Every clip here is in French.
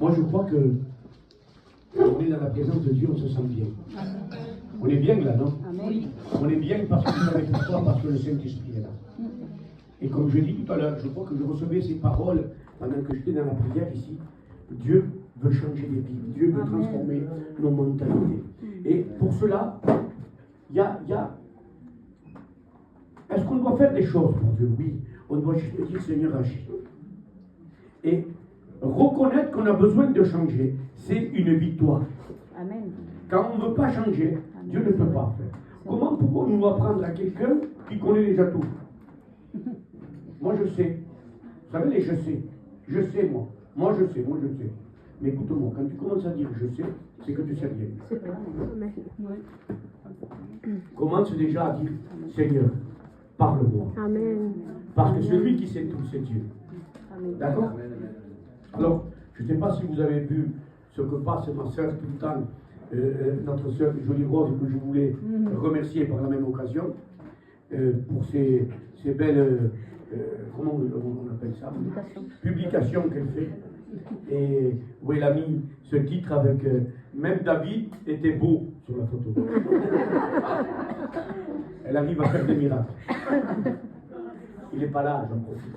Moi, je crois que quand on est dans la présence de Dieu, on se sent bien. On est bien là, non? Amen. On est bien parce que vous savez pourquoi? Parce que le Saint-Esprit est là. Et comme je dis tout à l'heure, je crois que je recevais ces paroles pendant que j'étais dans la prière ici. Dieu veut changer des vies. Dieu veut transformer nos mentalités. Et pour cela, il y a... Est-ce qu'on doit faire des choses pour Dieu? Oui. On doit juste dire, Seigneur, agis. Et reconnaître qu'on a besoin de changer, c'est une victoire. Amen. Quand on ne veut pas changer, Dieu ne peut pas faire. Comment pouvons-nous apprendre à quelqu'un qui connaît déjà tout? Moi je sais. Vous savez les je sais. Je sais moi. Moi je sais. Mais écoute-moi, quand tu commences à dire je sais, c'est que tu sais rien. Commence déjà à dire Seigneur, parle-moi. Amen. Parce que celui qui sait tout, c'est Dieu. D'accord? Alors, je ne sais pas si vous avez vu ce que passe ma soeur tout le temps, notre soeur Jolie Rose, que je voulais remercier par la même occasion, pour ces belles, comment on appelle ça? Publications qu'elle fait. Et où elle a mis ce titre avec même David était beau sur la photo. Elle arrive à faire des miracles. Il n'est pas là, j'en profite.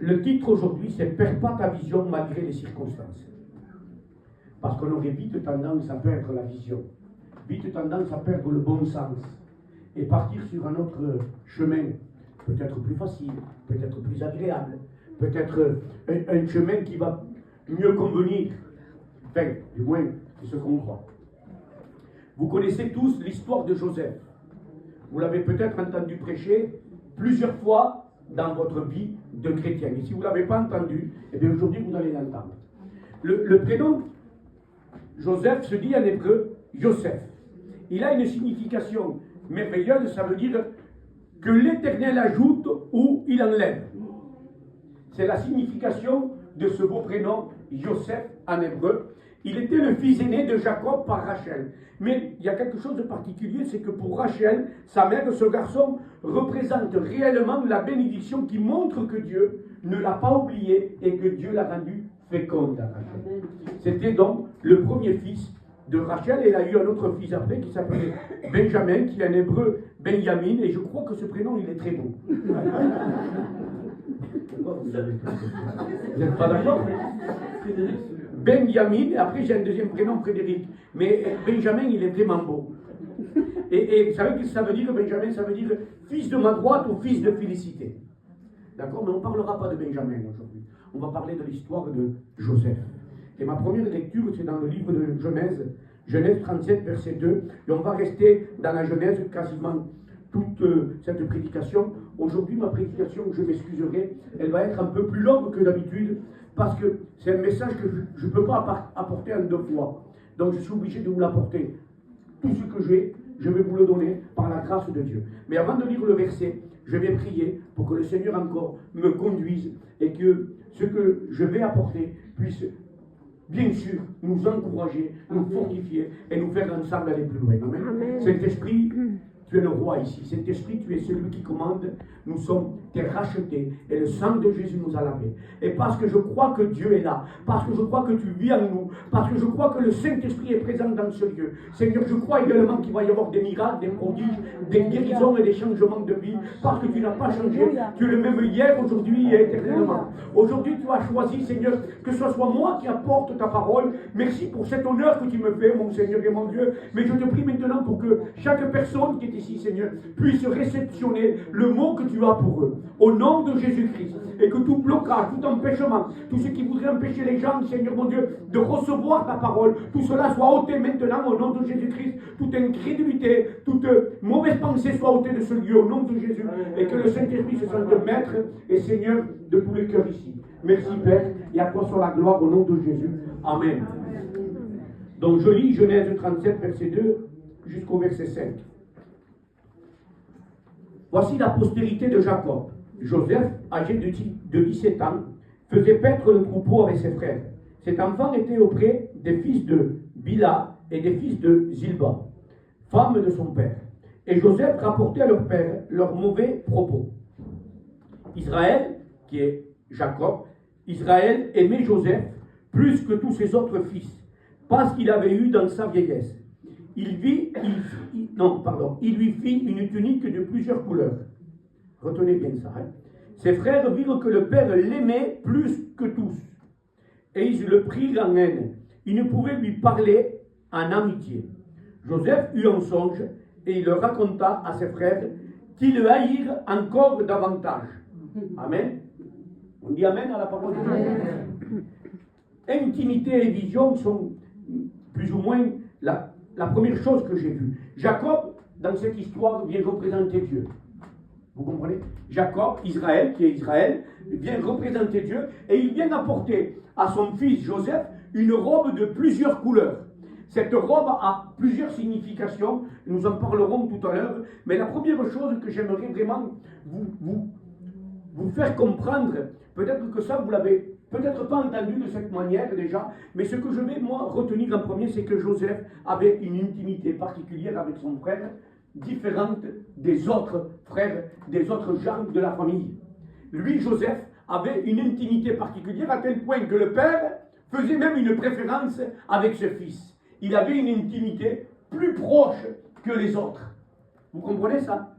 Le titre aujourd'hui, c'est Perds pas ta vision malgré les circonstances. Parce qu'on aurait vite tendance à perdre la vision, vite tendance à perdre le bon sens et partir sur un autre chemin, peut-être plus facile, peut-être plus agréable, peut-être un chemin qui va mieux convenir. Enfin, du moins, c'est ce qu'on croit. Vous connaissez tous l'histoire de Joseph. Vous l'avez peut-être entendu prêcher plusieurs fois dans votre vie de chrétien. Et si vous ne l'avez pas entendu, eh bien aujourd'hui vous allez l'entendre. Le prénom Joseph se dit en hébreu Yosef. Il a une signification merveilleuse, ça veut dire que l'Éternel ajoute ou il enlève. C'est la signification de ce beau prénom Yosef en hébreu. Il était le fils aîné de Jacob par Rachel. Mais il y a quelque chose de particulier, c'est que pour Rachel, sa mère, ce garçon représente réellement la bénédiction qui montre que Dieu ne l'a pas oublié et que Dieu l'a rendu féconde à Rachel. C'était donc le premier fils de Rachel. Elle a eu un autre fils après qui s'appelait Benjamin, qui est en hébreu Benjamin, et je crois que ce prénom il est très bon. Vous n'êtes pas d'accord? Benjamin, et après j'ai un deuxième prénom, Frédéric. Mais Benjamin, il est vraiment beau. Et vous savez ce que ça veut dire, Benjamin? Ça veut dire fils de ma droite ou fils de félicité. D'accord? Mais on ne parlera pas de Benjamin aujourd'hui. On va parler de l'histoire de Joseph. Et ma première lecture, c'est dans le livre de Genèse, Genèse 37, verset 2. Et on va rester dans la Genèse quasiment toute cette prédication. Aujourd'hui, ma prédication, je m'excuserai, elle va être un peu plus longue que d'habitude, parce que c'est un message que je ne peux pas apporter en 2 fois. Donc je suis obligé de vous l'apporter. Tout ce que j'ai, je vais vous le donner par la grâce de Dieu. Mais avant de lire le verset, je vais prier pour que le Seigneur encore me conduise et que ce que je vais apporter puisse bien sûr nous encourager, nous fortifier et nous faire ensemble aller plus loin. Amen. Amen. Saint-Esprit, tu es le roi ici. Saint-Esprit, tu es celui qui commande. Nous sommes tes rachetés et le sang de Jésus nous a lavés. Et parce que je crois que Dieu est là, parce que je crois que tu vis en nous, parce que je crois que le Saint-Esprit est présent dans ce lieu. Seigneur, je crois également qu'il va y avoir des miracles, des prodiges, des guérisons et des changements de vie, parce que tu n'as pas changé. Tu es le même hier, aujourd'hui et éternellement. Aujourd'hui, tu as choisi, Seigneur, que ce soit moi qui apporte ta parole. Merci pour cet honneur que tu me fais, mon Seigneur et mon Dieu. Mais je te prie maintenant pour que chaque personne qui est ici, Seigneur, puisse réceptionner le mot que tu as pour eux. Au nom de Jésus-Christ. Et que tout blocage, tout empêchement, tout ce qui voudrait empêcher les gens, Seigneur mon Dieu, de recevoir ta parole, tout cela soit ôté maintenant au nom de Jésus-Christ. Toute incrédulité, toute mauvaise pensée soit ôtée de ce lieu au nom de Jésus. Et que le Saint-Esprit se sente maître et Seigneur de tous les cœurs ici. Merci Père, et à toi soit la gloire au nom de Jésus. Amen. Donc je lis Genèse 37, verset 2 jusqu'au verset 5. Voici la postérité de Jacob. Joseph, âgé de 17 ans, faisait paître le troupeau avec ses frères. Cet enfant était auprès des fils de Bila et des fils de Zilba, femme de son père. Et Joseph rapportait à leur père leurs mauvais propos. Israël, qui est Jacob, Israël aimait Joseph plus que tous ses autres fils, parce qu'il avait eu dans sa vieillesse. Il lui fit une tunique de plusieurs couleurs. Retenez bien ça. Hein. Ses frères virent que le père l'aimait plus que tous, et ils le prirent en haine. Ils ne pouvaient lui parler en amitié. Joseph eut un songe, et il le raconta à ses frères, qui le haïrent encore davantage. Amen. On dit Amen à la parole de Dieu. Intimité et vision sont plus ou moins la première chose que j'ai vue. Jacob, dans cette histoire, vient représenter Dieu. Vous comprenez? Jacob, Israël, qui est Israël, vient représenter Dieu et il vient apporter à son fils Joseph une robe de plusieurs couleurs. Cette robe a plusieurs significations, nous en parlerons tout à l'heure, mais la première chose que j'aimerais vraiment vous faire comprendre, peut-être que ça vous l'avez peut-être pas entendu de cette manière déjà, mais ce que je vais moi retenir en premier, c'est que Joseph avait une intimité particulière avec son frère, différente des autres frères, des autres gens de la famille. Lui, Joseph, avait une intimité particulière à tel point que le père faisait même une préférence avec ce fils. Il avait une intimité plus proche que les autres. Vous comprenez ça?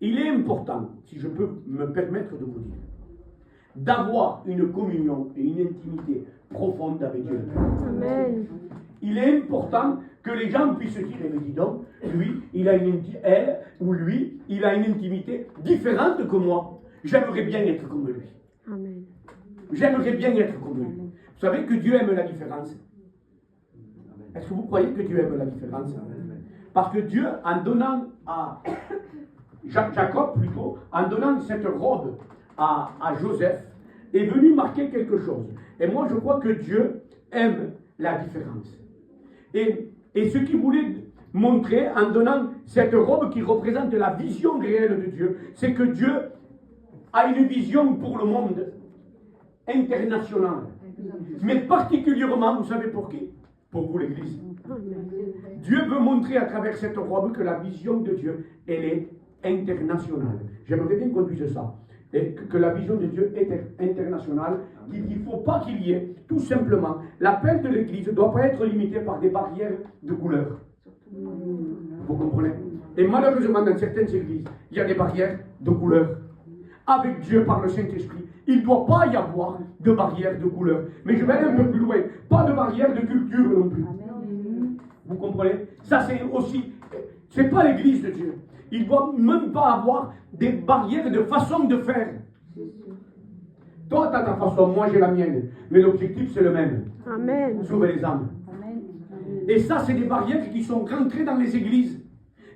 Il est important, si je peux me permettre de vous dire, d'avoir une communion et une intimité profonde avec Dieu. Amen. Il est important que les gens puissent dire, mais dis donc, lui, il a elle ou lui, il a une intimité différente que moi. J'aimerais bien être comme lui. Amen. J'aimerais bien être comme lui. Vous savez que Dieu aime la différence. Est-ce que vous croyez que Dieu aime la différence? Parce que Dieu, en donnant à Jacob plutôt, en donnant cette robe à Joseph, est venu marquer quelque chose. Et moi, je crois que Dieu aime la différence. Et ce qu'il voulait montrer en donnant cette robe qui représente la vision réelle de Dieu, c'est que Dieu a une vision pour le monde international. Mais particulièrement, vous savez pour qui? Pour vous, l'Église. Dieu veut montrer à travers cette robe que la vision de Dieu, elle est internationale. J'aimerais bien qu'on dise ça. Et que la vision de Dieu est internationale. Il ne faut pas qu'il y ait, tout simplement, l'appel de l'Église ne doit pas être limité par des barrières de couleur. Vous comprenez? Et malheureusement, dans certaines églises, il y a des barrières de couleur. Avec Dieu, par le Saint-Esprit, il ne doit pas y avoir de barrières de couleur. Mais je vais aller un peu plus loin. Pas de barrières de culture non plus. Vous comprenez? Ça, c'est aussi... C'est pas l'Église de Dieu. Il ne doit même pas avoir des barrières de façon de faire. Toi, tu as ta façon, moi j'ai la mienne. Mais l'objectif, c'est le même. Amen. Sauver les âmes. Amen. Et ça, c'est des barrières qui sont rentrées dans les églises.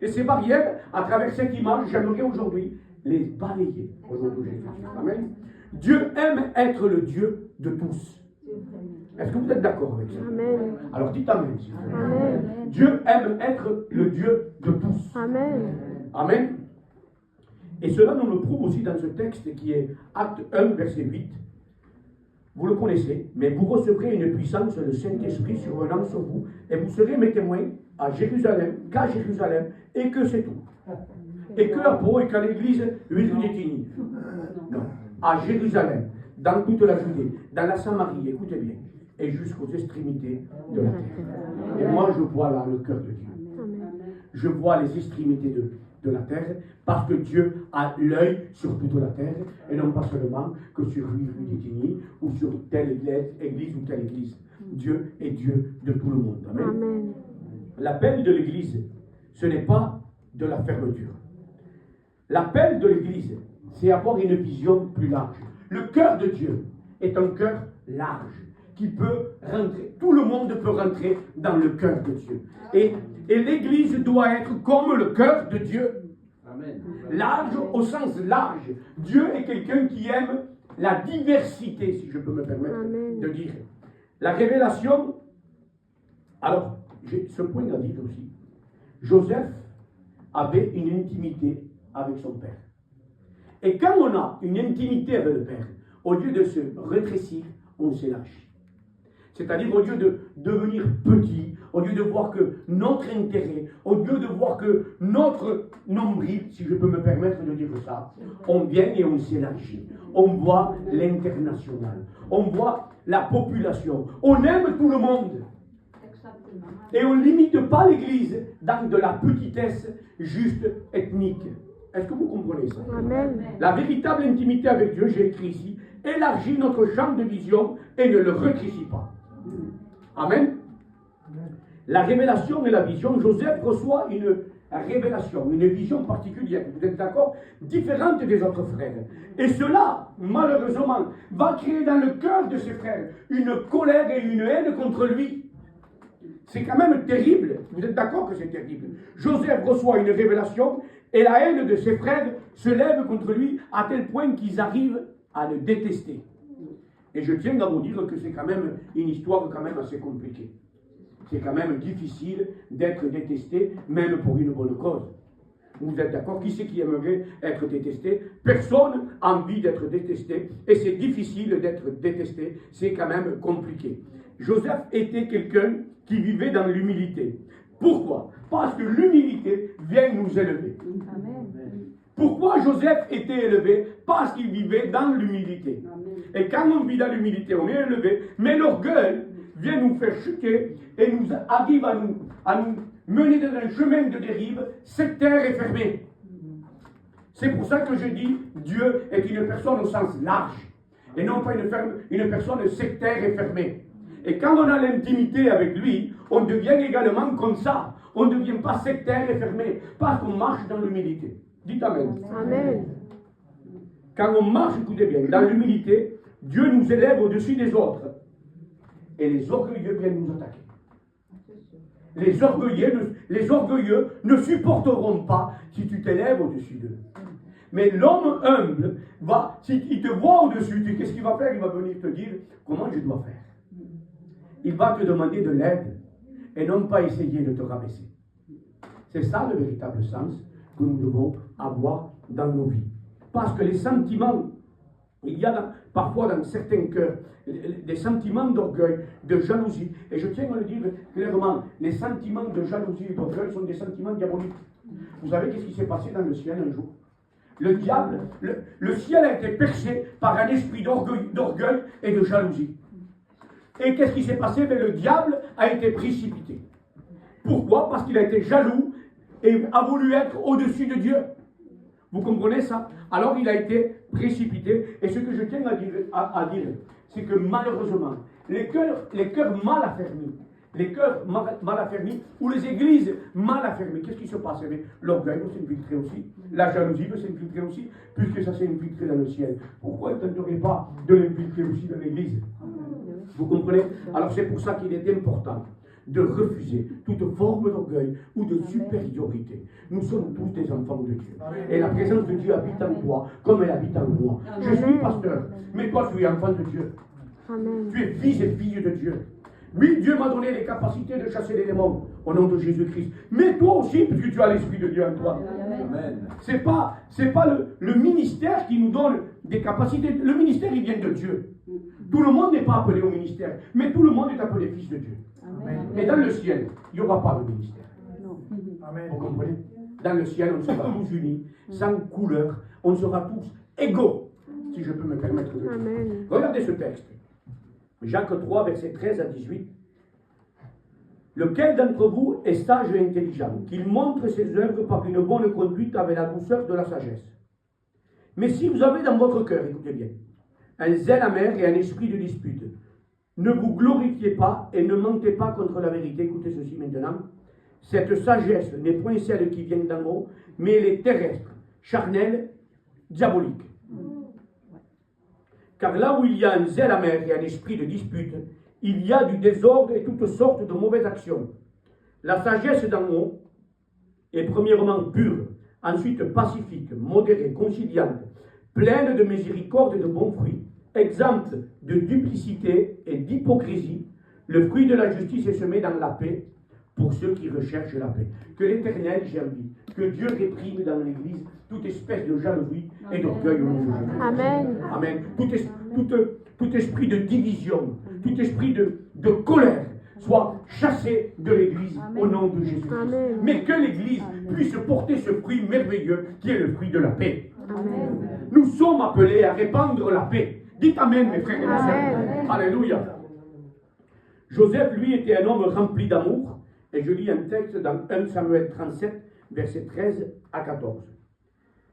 Et ces barrières, à travers cette image, j'aimerais aujourd'hui les balayer au nom de Jésus. Amen. Dieu aime être le Dieu de tous. Est-ce que vous êtes d'accord avec ça? Amen. Alors dites Amen. Amen. Dieu aime être le Dieu de tous. Amen. Amen. Et cela nous le prouve aussi dans ce texte qui est Acte 1, verset 8. Vous le connaissez, mais vous recevrez une puissance, le Saint-Esprit survenant sur vous, et vous serez mes témoins à Jérusalem, qu'à Jérusalem, et que c'est tout. Et que à Pau, et qu'à l'église Huile-Détigny. Non, à Jérusalem, dans toute la Judée, dans la Samarie, écoutez bien, et jusqu'aux extrémités de la terre. Et moi, je vois là le cœur de Dieu. Je vois les extrémités de la terre, parce que Dieu a l'œil sur toute la terre, et non pas seulement que sur Huile-Détigny, ou sur telle église ou telle église. Dieu est Dieu de tout le monde. Amen. Amen. L'appel de l'église, ce n'est pas de la fermeture. L'appel de l'église, c'est avoir une vision plus large. Le cœur de Dieu est un cœur large, qui peut rentrer. Tout le monde peut rentrer dans le cœur de Dieu. Et l'église doit être comme le cœur de Dieu. Amen. Large au sens large. Dieu est quelqu'un qui aime la diversité, si je peux me permettre de dire. La révélation, alors, j'ai ce point à dire aussi. Joseph avait une intimité avec son père. Et quand on a une intimité avec le père, au lieu de se rétrécir, on s'élargit. C'est-à-dire au lieu de devenir petit, au lieu de voir que notre intérêt, au lieu de voir que notre nombril, si je peux me permettre de dire ça, on vient et on s'élargit. On voit l'international, on voit la population, on aime tout le monde. Et on ne limite pas l'Église dans de la petitesse juste ethnique. Est-ce que vous comprenez ça? Amen. La véritable intimité avec Dieu, j'ai écrit ici, élargit notre champ de vision et ne le rétrécit pas. Amen. La révélation et la vision, Joseph reçoit une révélation, une vision particulière, vous êtes d'accord, différente des autres frères. Et cela, malheureusement, va créer dans le cœur de ses frères une colère et une haine contre lui. C'est quand même terrible. Vous êtes d'accord que c'est terrible? Joseph reçoit une révélation et la haine de ses frères se lève contre lui à tel point qu'ils arrivent à le détester. Et je tiens à vous dire que c'est quand même une histoire quand même assez compliquée. C'est quand même difficile d'être détesté, même pour une bonne cause. Vous êtes d'accord? Qui c'est qui aimerait être détesté? Personne n'a envie d'être détesté. Et c'est difficile d'être détesté. C'est quand même compliqué. Joseph était quelqu'un qui vivait dans l'humilité. Pourquoi? Parce que l'humilité vient nous élever. Amen. Pourquoi Joseph était élevé? Parce qu'il vivait dans l'humilité. Et quand on vit dans l'humilité, on est élevé. Mais l'orgueil vient nous faire chuter et nous arrive à nous mener dans un chemin de dérive sectaire et fermé. C'est pour ça que je dis Dieu est une personne au sens large et non pas une personne sectaire et fermée. Et quand on a l'intimité avec lui, on devient également comme ça. On ne devient pas sectaire et fermé parce qu'on marche dans l'humilité. Dites Amen. Amen. Quand on marche, écoutez bien, dans l'humilité, Dieu nous élève au-dessus des autres. Et les orgueilleux viennent nous attaquer. Les orgueilleux ne supporteront pas si tu t'élèves au-dessus d'eux. Mais l'homme humble, s'il te voit au-dessus, qu'est-ce qu'il va faire? Il va venir te dire comment je dois faire. Il va te demander de l'aide et non pas essayer de te rabaisser. C'est ça le véritable sens que nous devons avoir dans nos vies. Parce que les sentiments, il y a parfois dans certains cœurs des sentiments d'orgueil, de jalousie. Et je tiens à le dire clairement, les sentiments de jalousie et d'orgueil sont des sentiments diaboliques. Vous savez qu'est-ce qui s'est passé dans le ciel un jour? Le diable, le ciel a été percé par un esprit d'orgueil et de jalousie. Et qu'est-ce qui s'est passé? Le diable a été précipité. Pourquoi? Parce qu'il a été jaloux et a voulu être au-dessus de Dieu. Vous comprenez ça? Alors il a été précipité. Et ce que je tiens à dire, c'est que malheureusement, les cœurs mal affermis, ou les églises mal affermies, qu'est-ce qui se passe? L'orgueil va s'infiltrer aussi, la jalousie va s'infiltrer aussi, puisque ça s'est infiltré dans le ciel. Pourquoi ne tenterait pas de l'infiltrer aussi dans l'église? Vous comprenez? Alors c'est pour ça qu'il est important de refuser toute forme d'orgueil ou de supériorité. Nous sommes tous des enfants de Dieu. Et la présence de Dieu habite en toi comme elle habite en moi. Je suis pasteur, mais toi tu es enfant de Dieu. Amen. Tu es fils et fille de Dieu. Oui, Dieu m'a donné les capacités de chasser les démons au nom de Jésus-Christ. Mais toi aussi, puisque tu as l'Esprit de Dieu en toi. Amen. C'est pas le ministère qui nous donne des capacités. Le ministère, il vient de Dieu. Tout le monde n'est pas appelé au ministère, mais tout le monde est appelé fils de Dieu. Amen. Et dans le ciel, il n'y aura pas de ministère. Amen. Vous comprenez? Dans le ciel, on sera tous unis, sans couleur, on sera tous égaux, si je peux me permettre de dire. Amen. Regardez ce texte. Jacques 3, versets 13 à 18. Lequel d'entre vous est sage et intelligent, qu'il montre ses œuvres par une bonne conduite avec la douceur de la sagesse. Mais si vous avez dans votre cœur, écoutez bien, un zèle amer et un esprit de dispute, ne vous glorifiez pas et ne mentez pas contre la vérité. Écoutez ceci maintenant. Cette sagesse n'est point celle qui vient d'en haut, mais elle est terrestre, charnelle, diabolique. Car là où il y a un zèle amer et un esprit de dispute, il y a du désordre et toutes sortes de mauvaises actions. La sagesse d'en haut est premièrement pure, ensuite pacifique, modérée, conciliante, pleine de miséricorde et de bons fruits, exempte de duplicité et d'hypocrisie. Le fruit de la justice est semé dans la paix pour ceux qui recherchent la paix. Que l'Éternel, j'ai envie, que Dieu réprime dans l'Église toute espèce de jalousie et d'orgueil au nom de Jésus. Amen. Amen. Tout esprit de division, tout esprit de colère soit chassé de l'Église au nom de Jésus. Amen. Mais que l'Église puisse porter ce fruit merveilleux qui est le fruit de la paix. Amen. Nous sommes appelés à répandre la paix. Dites Amen, mes frères et mes Amen. sœurs. Alléluia. Joseph, lui, était un homme rempli d'amour. Et je lis un texte dans 1 Samuel 37, versets 13 à 14.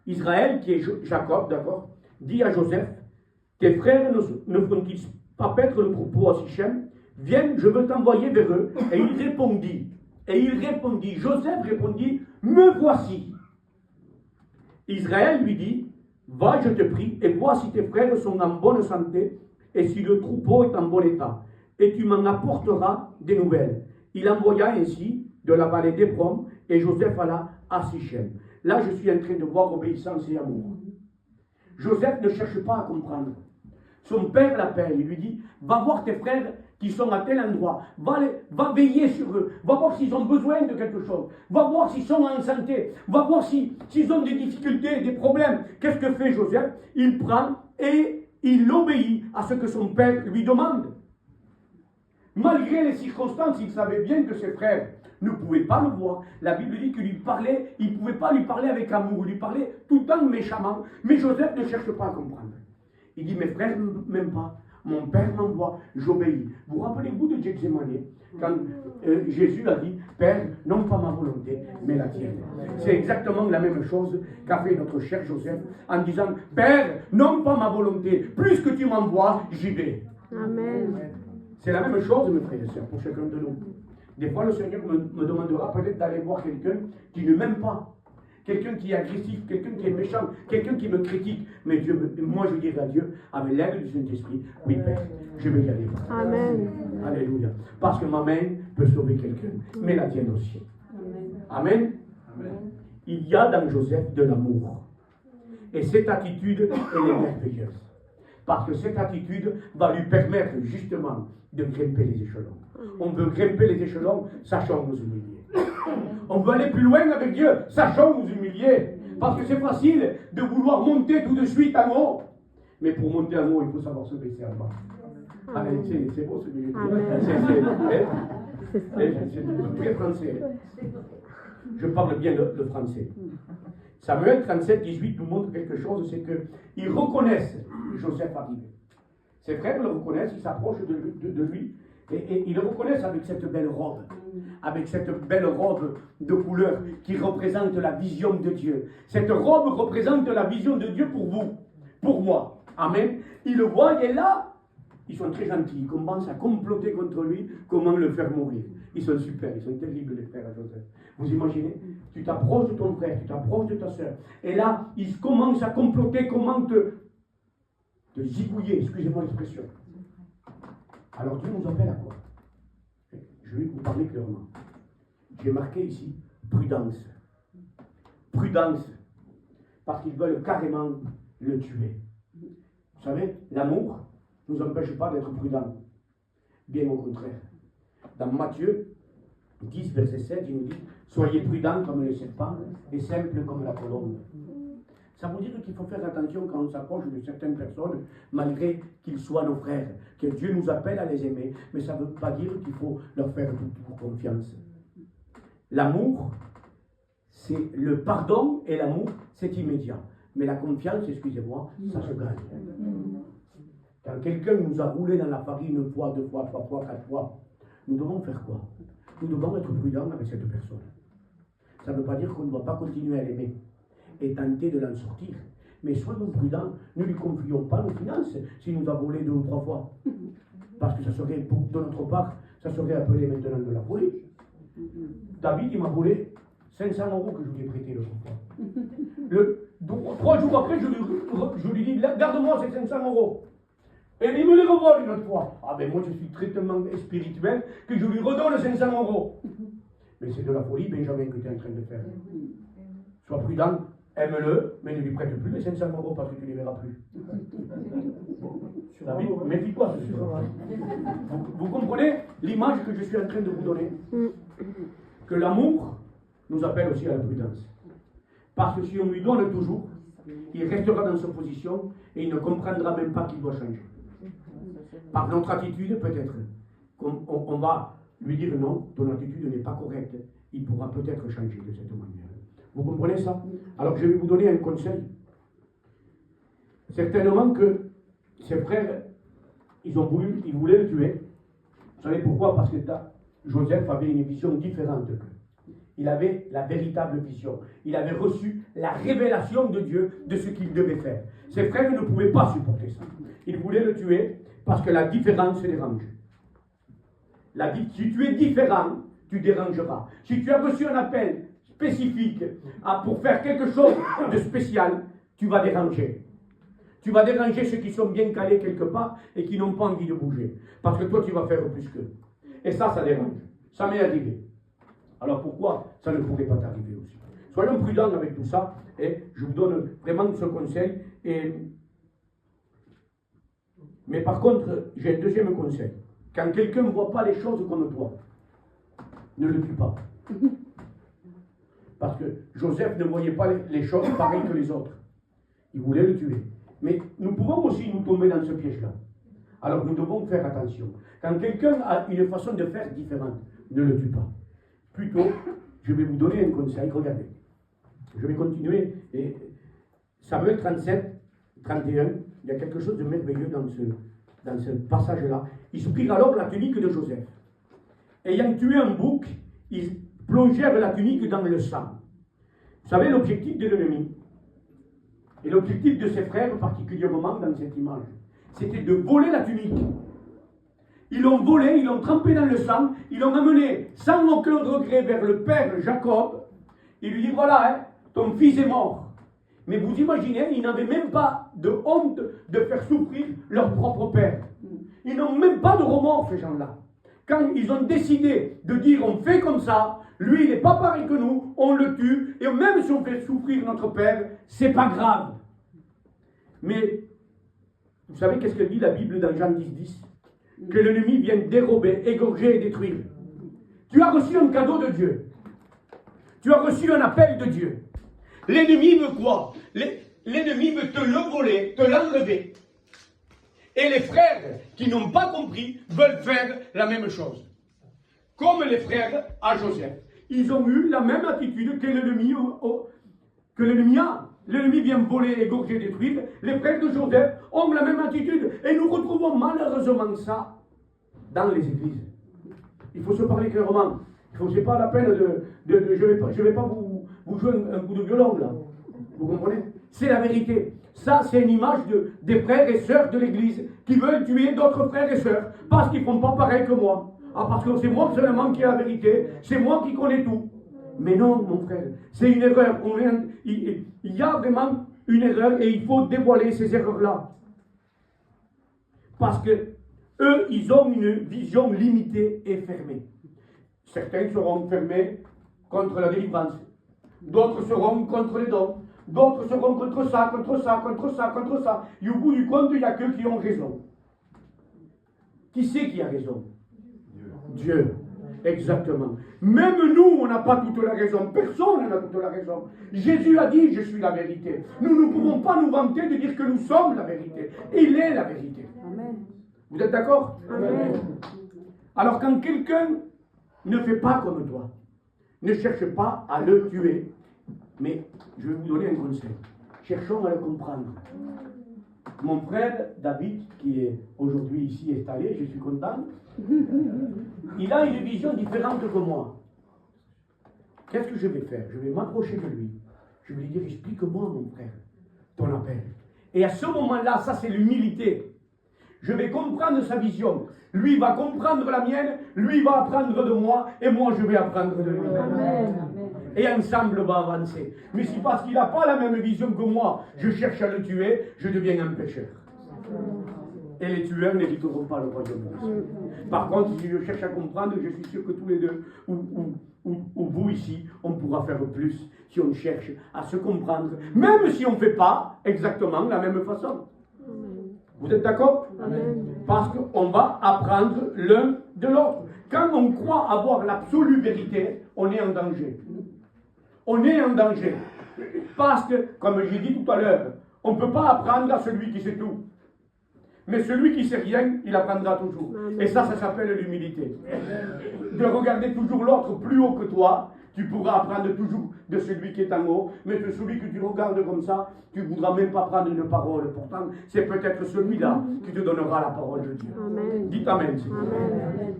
Israël, qui est Jacob, d'accord, dit à Joseph, tes frères ne font-ils pas paître le troupeau à Sichem? Viens, je veux t'envoyer vers eux. Et il répondit, Joseph répondit, me voici. Israël lui dit, va, je te prie, et vois si tes frères sont en bonne santé, et si le troupeau est en bon état, et tu m'en apporteras des nouvelles. Il envoya ainsi de la vallée d'Hébron, et Joseph alla à Sichem. Là, je suis en train de voir obéissance et amour. Joseph ne cherche pas à comprendre. Son père l'appelle, il lui dit, va voir tes frères qui sont à tel endroit, va veiller sur eux, va voir s'ils ont besoin de quelque chose, va voir s'ils sont en santé, va voir s'ils ont des difficultés, des problèmes. Qu'est-ce que fait Joseph? Il prend et il obéit à ce que son père lui demande. Malgré les circonstances, il savait bien que ses frères ne pouvaient pas le voir. La Bible dit qu'il lui parlait, il ne pouvait pas lui parler avec amour, il lui parlait tout le temps méchamment. Mais Joseph ne cherche pas à comprendre. Il dit, mes frères ne m'aiment pas. Mon père m'envoie, j'obéis. Vous rappelez-vous de Gethsémani, quand Jésus a dit, Père, non pas ma volonté, mais la tienne. C'est exactement la même chose qu'a fait notre cher Joseph en disant, Père, non pas ma volonté, plus que tu m'envoies, j'y vais. Amen. C'est la même chose, mes frères et sœurs, pour chacun de nous. Des fois, le Seigneur me demandera peut-être d'aller voir quelqu'un qui ne m'aime pas. Quelqu'un qui est agressif, quelqu'un qui est méchant, quelqu'un qui me critique. Mais moi, je dirai à Dieu, avec l'aide du Saint-Esprit, oui, Père, je vais y aller. Amen. Alléluia. Parce que ma main peut sauver quelqu'un, mais la tienne aussi. Amen. Amen. Il y a dans Joseph de l'amour. Et cette attitude, elle est merveilleuse. Parce que cette attitude va lui permettre justement de grimper les échelons. On veut grimper les échelons, sachant nous humilier. On veut aller plus loin avec Dieu, sachant nous humilier. Parce que c'est facile de vouloir monter tout de suite en haut. Mais pour monter en haut, il faut savoir se baisser en bas. Allez, c'est beau ce que je dis. C'est très français. Je parle bien le français. Samuel 37, 18 nous montre quelque chose, c'est qu'ils reconnaissent Joseph arrivé. Ses frères le reconnaissent, ils s'approchent de lui, et ils le reconnaissent avec cette belle robe, de couleur qui représente la vision de Dieu. Cette robe représente la vision de Dieu pour vous, pour moi. Amen. Ils le voient et là, ils sont très gentils, ils commencent à comploter contre lui, comment le faire mourir. Ils sont super, ils sont terribles les frères à Joseph. Vous imaginez? Tu t'approches de ton frère, tu t'approches de ta soeur, et là, ils commencent à comploter comment te zigouiller, excusez-moi l'expression. Alors Dieu nous appelle à quoi? Je vais vous parler clairement. J'ai marqué ici, prudence. Prudence. Parce qu'ils veulent carrément le tuer. Vous savez, l'amour ne nous empêche pas d'être prudents. Bien au contraire. Dans Matthieu 10, verset 7, il nous dit, soyez prudents comme le serpent et simples comme la colombe. Ça veut dire qu'il faut faire attention quand on s'approche de certaines personnes, malgré qu'ils soient nos frères, que Dieu nous appelle à les aimer, mais ça ne veut pas dire qu'il faut leur faire toute confiance. L'amour, c'est le pardon, et l'amour, c'est immédiat. Mais la confiance, excusez-moi, ça se gagne. Quand quelqu'un nous a roulé dans la farine une fois, 2 fois, 3 fois, 4 fois, nous devons faire quoi? Nous devons être prudents avec cette personne. Ça ne veut pas dire qu'on ne doit pas continuer à l'aimer et tenter de l'en sortir. Mais soyons prudents, ne lui confions pas nos finances s'il nous a volé 2 ou 3 fois. Parce que ça serait, de notre part, ça serait appelé maintenant de la folie. David, il m'a volé 500 € que je lui ai prêté l'autre fois. 3 jours après, je lui dis, garde-moi ces 500 €. Et il me les revole une autre fois. Ah ben moi je suis très tellement spirituel que je lui redonne 500 €. Mais c'est de la folie, Benjamin, que tu es en train de faire. Sois prudent, aime-le, mais ne lui prête plus les 500 € parce que tu ne les verras plus. David, méfie-toi ce soir. Vous comprenez l'image que je suis en train de vous donner? que l'amour nous appelle aussi à la prudence. Parce que si on lui donne toujours, il restera dans sa position et il ne comprendra même pas qu'il doit changer. Par notre attitude, peut-être, on va lui dire non, ton attitude n'est pas correcte. Il pourra peut-être changer de cette manière. Vous comprenez ça? Alors je vais vous donner un conseil. Certainement que ses frères, ils voulaient le tuer. Vous savez pourquoi? Parce que Joseph avait une vision différente qu'eux. Il avait la véritable vision. Il avait reçu la révélation de Dieu de ce qu'il devait faire. Ses frères ne pouvaient pas supporter ça. Ils voulaient le tuer parce que la différence dérange. Si tu es différent, tu dérangeras. Si tu as reçu un appel spécifique pour faire quelque chose de spécial, tu vas déranger. Tu vas déranger ceux qui sont bien calés quelque part et qui n'ont pas envie de bouger. Parce que toi, tu vas faire plus qu'eux. Et ça dérange. Ça m'est arrivé. Alors pourquoi ça ne pourrait pas t'arriver aussi? Soyons prudents avec tout ça. Et je vous donne vraiment ce conseil. Mais par contre, j'ai un deuxième conseil. Quand quelqu'un ne voit pas les choses comme toi, ne le tue pas. Parce que Joseph ne voyait pas les choses pareilles que les autres. Il voulait le tuer. Mais nous pouvons aussi nous tomber dans ce piège-là. Alors nous devons faire attention. Quand quelqu'un a une façon de faire différente, ne le tue pas. Plutôt, je vais vous donner un conseil. Regardez. Je vais continuer. Et Samuel 37, 31, il y a quelque chose de merveilleux dans ce passage-là. Ils prirent alors la tunique de Joseph. Ayant tué un bouc, ils plongèrent la tunique dans le sang. Vous savez l'objectif de l'ennemi et l'objectif de ses frères, particulièrement dans cette image, c'était de voler la tunique. Ils l'ont volé, ils l'ont trempé dans le sang, ils l'ont amené sans aucun regret vers le père Jacob. Il lui dit, voilà, ton fils est mort. Mais vous imaginez, ils n'avaient même pas de honte de faire souffrir leur propre père. Ils n'ont même pas de remords, ces gens-là. Quand ils ont décidé de dire, on fait comme ça, lui, il n'est pas pareil que nous, on le tue, et même si on fait souffrir notre père, c'est pas grave. Mais, vous savez qu'est-ce que dit la Bible dans Jean 10, que l'ennemi vient dérober, égorger et détruire. Tu as reçu un cadeau de Dieu. Tu as reçu un appel de Dieu. L'ennemi veut quoi? L'ennemi veut te le voler, te l'enlever. Et les frères qui n'ont pas compris veulent faire la même chose. Comme les frères à Joseph. Ils ont eu la même attitude que l'ennemi a. L'ennemi vient voler, égorger, détruire. Les frères de Joseph ont la même attitude. Et nous retrouvons malheureusement ça dans les églises. Il faut se parler clairement. Ce n'est pas la peine je ne vais pas vous jouer un coup de violon là. Vous comprenez? C'est la vérité. Ça, c'est une image des frères et sœurs de l'église qui veulent tuer d'autres frères et sœurs parce qu'ils ne font pas pareil que moi. Ah, parce que c'est moi seulement qui ai la vérité. C'est moi qui connais tout. Mais non, mon frère, c'est une erreur. Il y a vraiment une erreur et il faut dévoiler ces erreurs-là. Parce que eux, ils ont une vision limitée et fermée. Certains seront fermés contre la délivrance. D'autres seront contre les dons. D'autres seront contre ça, contre ça, contre ça, contre ça. Et au bout du compte, il n'y a qu'eux qui ont raison. Qui c'est qui a raison? Dieu. Exactement. Même nous, on n'a pas toute la raison. Personne n'a toute la raison. Jésus a dit, je suis la vérité. Nous ne pouvons pas nous vanter de dire que nous sommes la vérité. Il est la vérité. Amen. Vous êtes d'accord? Amen. Alors quand quelqu'un ne fait pas comme toi, ne cherche pas à le tuer, mais je vais vous donner un conseil. Cherchons à le comprendre. Mon frère David, qui est aujourd'hui ici installé, je suis content, il a une vision différente que moi. Qu'est-ce que je vais faire? Je vais m'approcher de lui. Je vais lui dire, explique-moi mon frère, ton appel. Et à ce moment-là, ça c'est l'humilité. Je vais comprendre sa vision. Lui va comprendre la mienne, lui va apprendre de moi, et moi je vais apprendre de lui. Amen. Et ensemble on va avancer. Mais si parce qu'il n'a pas la même vision que moi, je cherche à le tuer, je deviens un pécheur. Et les tueurs n'hériteront pas le royaume de Dieu. Par contre, si je cherche à comprendre, je suis sûr que tous les deux, ou vous ici, on pourra faire plus si on cherche à se comprendre, même si on ne fait pas exactement la même façon. Vous êtes d'accord? Parce qu'on va apprendre l'un de l'autre. Quand on croit avoir l'absolue vérité, on est en danger. On est en danger. Parce que, comme j'ai dit tout à l'heure, on ne peut pas apprendre à celui qui sait tout. Mais celui qui ne sait rien, il apprendra toujours. Et ça s'appelle l'humilité. De regarder toujours l'autre plus haut que toi, tu pourras apprendre toujours de celui qui est en haut. Mais de celui que tu regardes comme ça, tu ne voudras même pas prendre une parole. Pourtant, c'est peut-être celui-là qui te donnera la parole de Dieu. Amen. Dites Amen. Amen.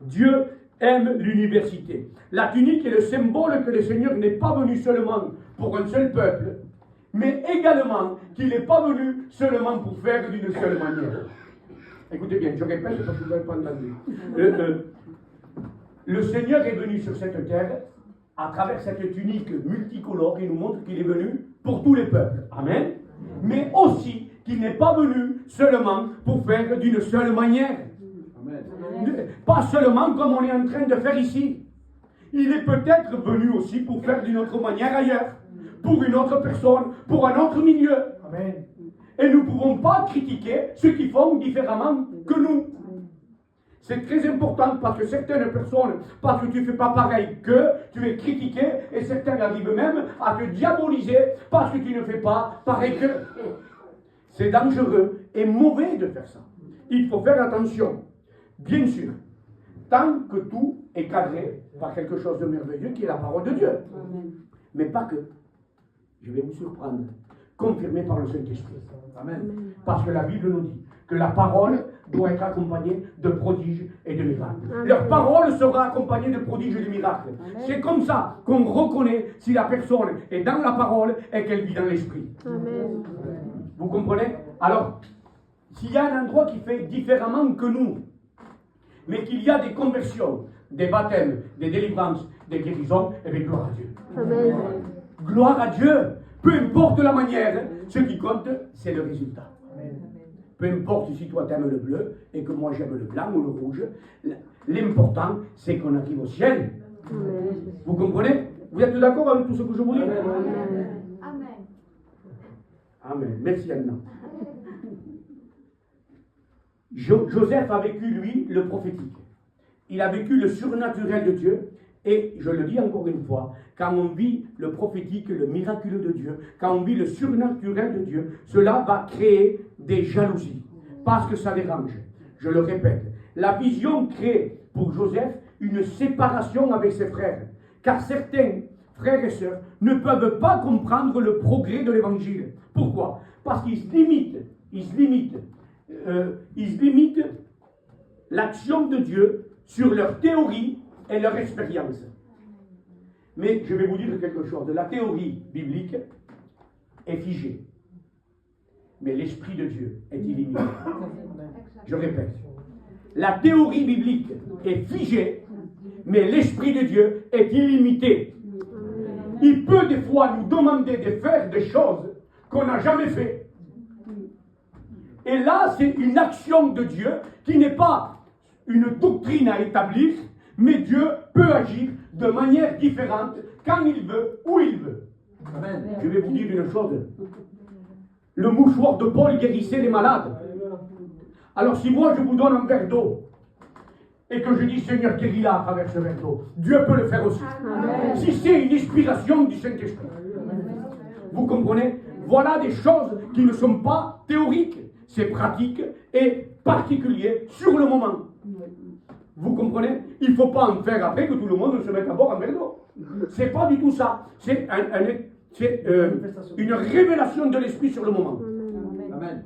Dieu aime l'université. La tunique est le symbole que le Seigneur n'est pas venu seulement pour un seul peuple, mais également qu'il n'est pas venu seulement pour faire d'une seule manière. Écoutez bien, je répète parce que vous n'avez pas entendu. Le Seigneur est venu sur cette terre à travers cette tunique multicolore. Il nous montre qu'il est venu pour tous les peuples. Amen. Mais aussi qu'il n'est pas venu seulement pour faire d'une seule manière. Amen. Pas seulement comme on est en train de faire ici. Il est peut-être venu aussi pour faire d'une autre manière ailleurs, pour une autre personne, pour un autre milieu. Amen. Et nous ne pouvons pas critiquer ceux qui font différemment que nous. C'est très important parce que certaines personnes, parce que tu ne fais pas pareil qu'eux, tu es critiqué et certains arrivent même à te diaboliser parce que tu ne fais pas pareil qu'eux. C'est dangereux et mauvais de faire ça. Il faut faire attention. Bien sûr, tant que tout est cadré par quelque chose de merveilleux qui est la parole de Dieu. Amen. Mais pas que. Je vais vous surprendre. Confirmé par le Saint-Esprit. Amen. Parce que la Bible nous dit que la parole doit être accompagnée de prodiges et de miracles. Amen. Leur parole sera accompagnée de prodiges et de miracles. C'est comme ça qu'on reconnaît si la personne est dans la parole et qu'elle vit dans l'esprit. Amen. Vous comprenez? Alors, s'il y a un endroit qui fait différemment que nous, mais qu'il y a des conversions, des baptêmes, des délivrances, des guérisons, eh bien, gloire à Dieu. Amen. Gloire à Dieu. Peu importe la manière, ce qui compte, c'est le résultat. Peu importe si toi t'aimes le bleu et que moi j'aime le blanc ou le rouge, l'important c'est qu'on arrive au ciel. Amen. Vous comprenez? Vous êtes d'accord avec tout ce que je vous dis? Amen. Amen. Merci Anna. Joseph a vécu, lui, le prophétique. Il a vécu le surnaturel de Dieu. Et je le dis encore une fois, quand on vit le prophétique, le miraculeux de Dieu, quand on vit le surnaturel de Dieu, cela va créer des jalousies. Parce que ça dérange. Je le répète. La vision crée pour Joseph une séparation avec ses frères. Car certains frères et sœurs ne peuvent pas comprendre le progrès de l'évangile. Pourquoi? Parce qu'ils se limitent l'action de Dieu sur leur théorie et leur expérience. Mais je vais vous dire quelque chose. La théorie biblique est figée. Mais l'Esprit de Dieu est illimité. Je répète. La théorie biblique est figée, mais l'Esprit de Dieu est illimité. Il peut des fois nous demander de faire des choses qu'on n'a jamais fait. Et là, c'est une action de Dieu qui n'est pas une doctrine à établir, mais Dieu peut agir de manière différente quand il veut, où il veut. Amen. Je vais vous dire une chose. Le mouchoir de Paul guérissait les malades. Alors si moi je vous donne un verre d'eau et que je dis Seigneur guéris-la à travers ce verre d'eau, Dieu peut le faire aussi. Amen. Si c'est une inspiration du Saint-Esprit. Vous comprenez? Voilà des choses qui ne sont pas théoriques. C'est pratique et particulier sur le moment. Vous comprenez? Il ne faut pas en faire après que tout le monde se mette à boire un verre d'eau. C'est pas du tout ça. C'est une révélation de l'esprit sur le moment. Amen.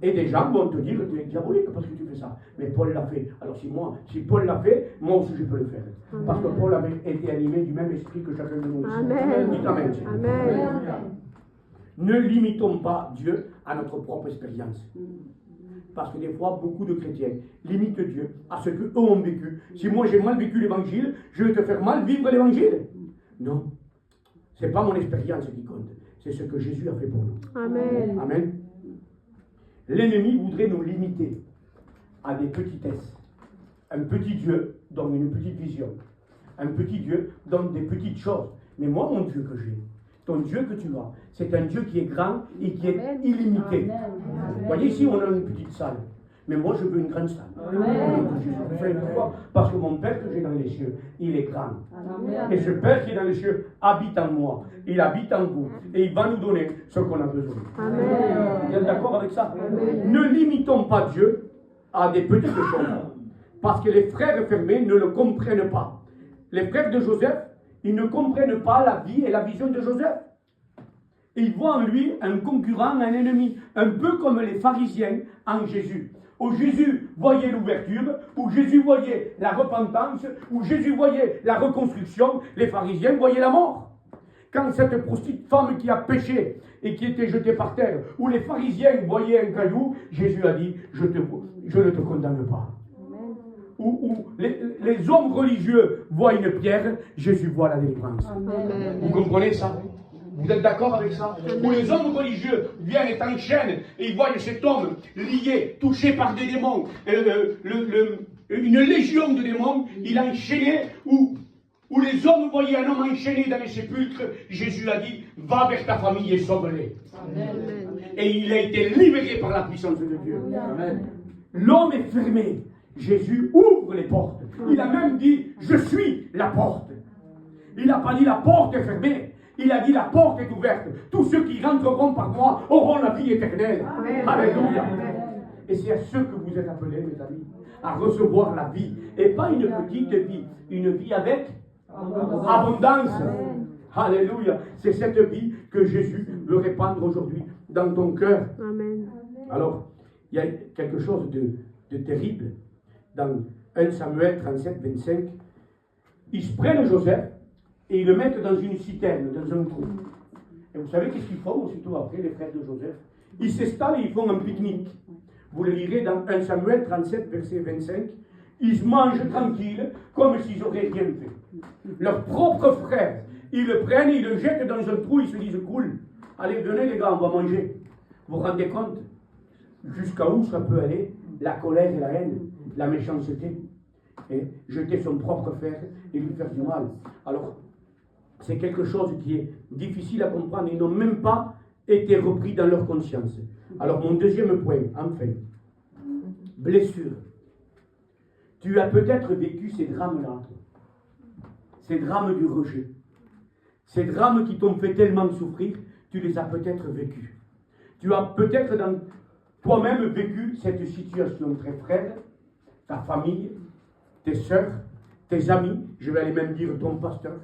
Et des gens vont te dire que tu es diabolique parce que tu fais ça. Mais Paul l'a fait. Alors si Paul l'a fait, moi aussi je peux le faire. Parce que Paul avait été animé du même esprit que chacun de nous ici. Amen. Dites Amen. Amen. Ne limitons pas Dieu à notre propre expérience. Parce que des fois, beaucoup de chrétiens limitent Dieu à ce qu'eux ont vécu. Si moi j'ai mal vécu l'évangile, je vais te faire mal vivre l'évangile. Non. Ce n'est pas mon expérience qui compte. C'est ce que Jésus a fait pour nous. Amen. Amen. L'ennemi voudrait nous limiter à des petitesses. Un petit Dieu donne une petite vision. Un petit Dieu donne des petites choses. Mais moi, mon Dieu que j'ai, ton Dieu que tu as, c'est un Dieu qui est grand et qui est illimité. Vous voyez ici, on a une petite salle. Mais moi, je veux une grande salle. Vous savez pourquoi? Parce que mon Père que j'ai dans les cieux, il est grand. Amen. Et ce Père qui est dans les cieux habite en moi. Il habite en vous. Et il va nous donner ce qu'on a besoin. Amen. Vous êtes d'accord avec ça? Amen. Ne limitons pas Dieu à des petites choses. Parce que les frères fermés ne le comprennent pas. Les frères de Joseph, ils ne comprennent pas la vie et la vision de Joseph. Ils voient en lui un concurrent, un ennemi. Un peu comme les pharisiens en Jésus. Où Jésus voyait l'ouverture, où Jésus voyait la repentance, où Jésus voyait la reconstruction, les pharisiens voyaient la mort. Quand cette petite femme qui a péché et qui était jetée par terre, où les pharisiens voyaient un caillou, Jésus a dit, je ne te condamne pas. Où les hommes religieux voient une pierre, Jésus voit la délivrance. Amen. Vous comprenez ça? Vous êtes d'accord avec ça? Où les hommes religieux viennent être en chaîne et ils voient cet homme lié, touché par des démons, une légion de démons, il a enchaîné, où les hommes voyaient un homme enchaîné dans les sépulcres, Jésus a dit, va vers ta famille et sauve-les. Et il a été libéré par la puissance de Dieu. Amen. L'homme est fermé. Jésus ouvre les portes. Il a même dit, je suis la porte. Il n'a pas dit la porte est fermée. Il a dit la porte est ouverte. Tous ceux qui rentreront par moi auront la vie éternelle. Alléluia. Et c'est à ceux que vous êtes appelés, mes amis, à recevoir la vie. Et pas une petite vie, une vie avec abondance. Alléluia. C'est cette vie que Jésus veut répandre aujourd'hui dans ton cœur. Amen. Alors, il y a quelque chose de terrible. Dans 1 Samuel 37, 25, ils se prennent Joseph et ils le mettent dans une citerne, dans un trou. Et vous savez qu'est-ce qu'ils font aussitôt après, les frères de Joseph? Ils s'installent et ils font un pique-nique. Vous le lirez dans 1 Samuel 37, verset 25. Ils se mangent tranquilles, comme s'ils n'auraient rien fait. Leurs propres frères, ils le prennent, ils le jettent dans un trou, ils se disent cool. Allez, venez les gars, on va manger. Vous vous rendez compte jusqu'à où ça peut aller? La colère et la haine, la méchanceté. Et jeter son propre frère et lui faire du mal. Alors, c'est quelque chose qui est difficile à comprendre. Ils n'ont même pas été repris dans leur conscience. Alors, mon deuxième point, enfin, blessure. Tu as peut-être vécu ces drames-là, ces drames du rejet, ces drames qui t'ont fait tellement souffrir, tu les as peut-être vécus. Tu as peut-être dans toi-même vécu cette situation, tes frères, ta famille, tes sœurs, tes amis, je vais aller même dire ton pasteur,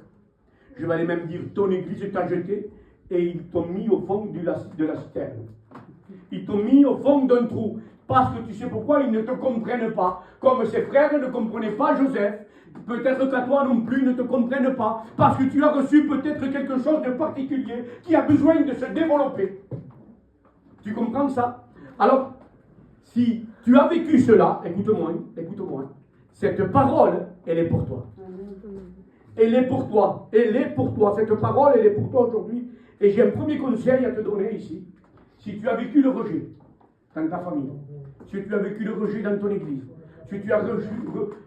je vais aller même dire ton église t'a jeté et ils t'ont mis au fond de la citerne. Ils t'ont mis au fond d'un trou. Parce que tu sais pourquoi ils ne te comprennent pas. Comme ses frères ne comprenaient pas Joseph, peut-être qu'à toi non plus ils ne te comprennent pas. Parce que tu as reçu peut-être quelque chose de particulier qui a besoin de se développer. Tu comprends ça? Alors, si tu as vécu cela, écoute-moi, cette parole, elle est pour toi. Elle est pour toi. Elle est pour toi. Cette parole, elle est pour toi aujourd'hui. Et j'ai un premier conseil à te donner ici. Si tu as vécu le rejet dans ta famille, si tu as vécu le rejet dans ton église, si tu as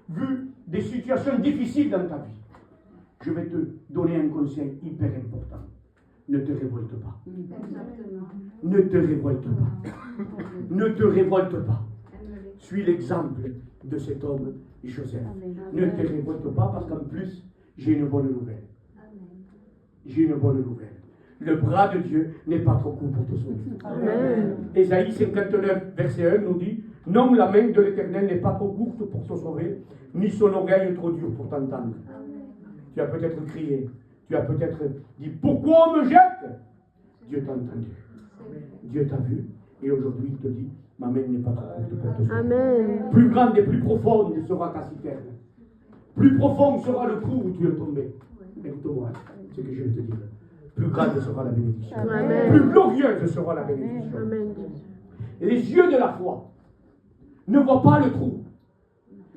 vu des situations difficiles dans ta vie, je vais te donner un conseil hyper important. Ne te révolte pas. Ne te révolte pas. Ne te révolte pas. Suis l'exemple de cet homme, Joseph. Ne te révolte pas parce qu'en plus, j'ai une bonne nouvelle. J'ai une bonne nouvelle. Le bras de Dieu n'est pas trop court pour te sauver. Amen. Ésaïe 59, verset 1 nous dit, non, la main de l'Éternel n'est pas trop courte pour te sauver, ni son oreille trop dure pour t'entendre. Tu as peut-être crié, tu as peut-être dit, pourquoi on me jette? Dieu t'a entendu. Dieu t'a vu, et aujourd'hui il te dit, ma main n'est pas trop courte pour te sauver. Amen. Plus grande et plus profonde sera ta citerne. Plus profond sera le trou où tu es tombé. Écoute-moi, ce que je vais te dire. Plus grande sera la bénédiction. Amen. Plus glorieuse sera la bénédiction. Amen. Les yeux de la foi ne voient pas le trou.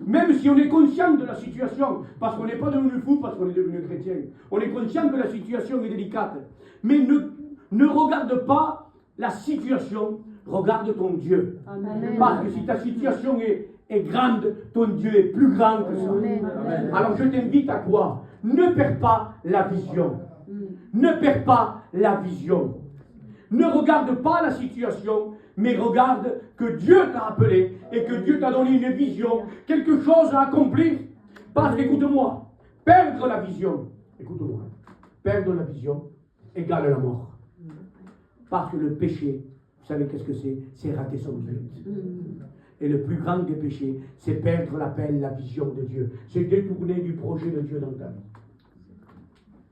Même si on est conscient de la situation, parce qu'on n'est pas devenu fou, parce qu'on est devenu chrétien, on est conscient que la situation est délicate. Mais ne regarde pas la situation, regarde ton Dieu. Amen. Parce que si ta situation est grande, ton Dieu est plus grand que ça. Amen. Alors je t'invite à quoi? Ne perds pas la vision. Ne perds pas la vision. Ne regarde pas la situation Mais regarde que Dieu t'a appelé et que Dieu t'a donné une vision, quelque chose à accomplir. Parce qu'écoute-moi, perdre la vision, écoute-moi, perdre la vision égale la mort. Parce que le péché, vous savez qu'est-ce que c'est? C'est rater son but. Et le plus grand des péchés, c'est perdre l'appel, la vision de Dieu. C'est détourner du projet de Dieu dans ta vie.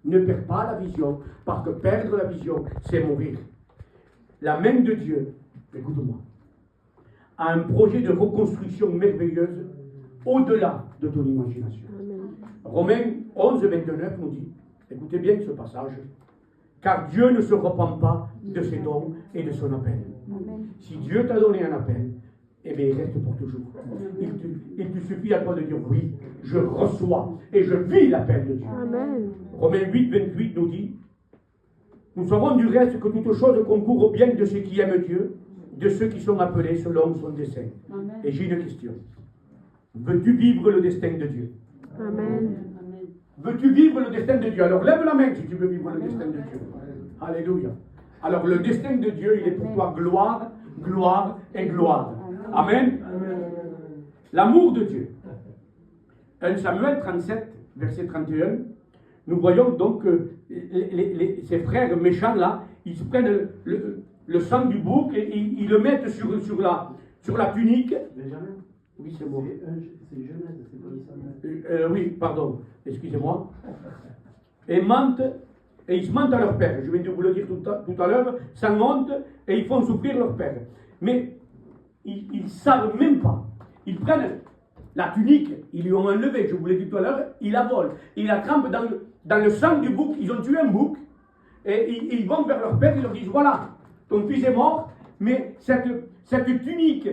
Ne perds pas la vision, parce que perdre la vision, c'est mourir. La main de Dieu, écoute-moi, a un projet de reconstruction merveilleuse au-delà de ton imagination. Romains 11, 29 nous dit, écoutez bien ce passage, car Dieu ne se repent pas de ses dons et de son appel. Si Dieu t'a donné un appel, eh bien, il reste pour toujours. Il te suffit à toi de dire oui, je reçois et je vis l'appel de Dieu. Amen. Romains 8, 28 nous dit, nous savons du reste que toute chose concourt au bien de ceux qui aiment Dieu, de ceux qui sont appelés selon son dessein. Amen. Et j'ai une question. Veux-tu vivre le destin de Dieu? Amen. Veux-tu vivre le destin de Dieu? Alors lève la main si tu veux vivre le destin de Dieu. Alléluia. Alors le destin de Dieu, il est pour toi gloire, gloire et gloire. Amen. L'amour de Dieu. 1 Samuel 37, verset 31. Nous voyons donc que ces frères méchants là, ils se prennent le sang du bouc et ils le mettent sur la tunique. Benjamin. Oui, c'est moi. C'est Genèse, c'est pas Samuel. Oui, pardon, excusez-moi. Et ils se mentent à leur père. Je viens de vous le dire tout à l'heure, sans honte, et ils font souffrir leur père. Mais ils ne savent même pas. Ils prennent la tunique, ils lui ont enlevé, je vous l'ai dit tout à l'heure, ils la volent. Ils la trempent dans le sang du bouc, ils ont tué un bouc, et ils vont vers leur père, ils leur disent, voilà, ton fils est mort, mais cette tunique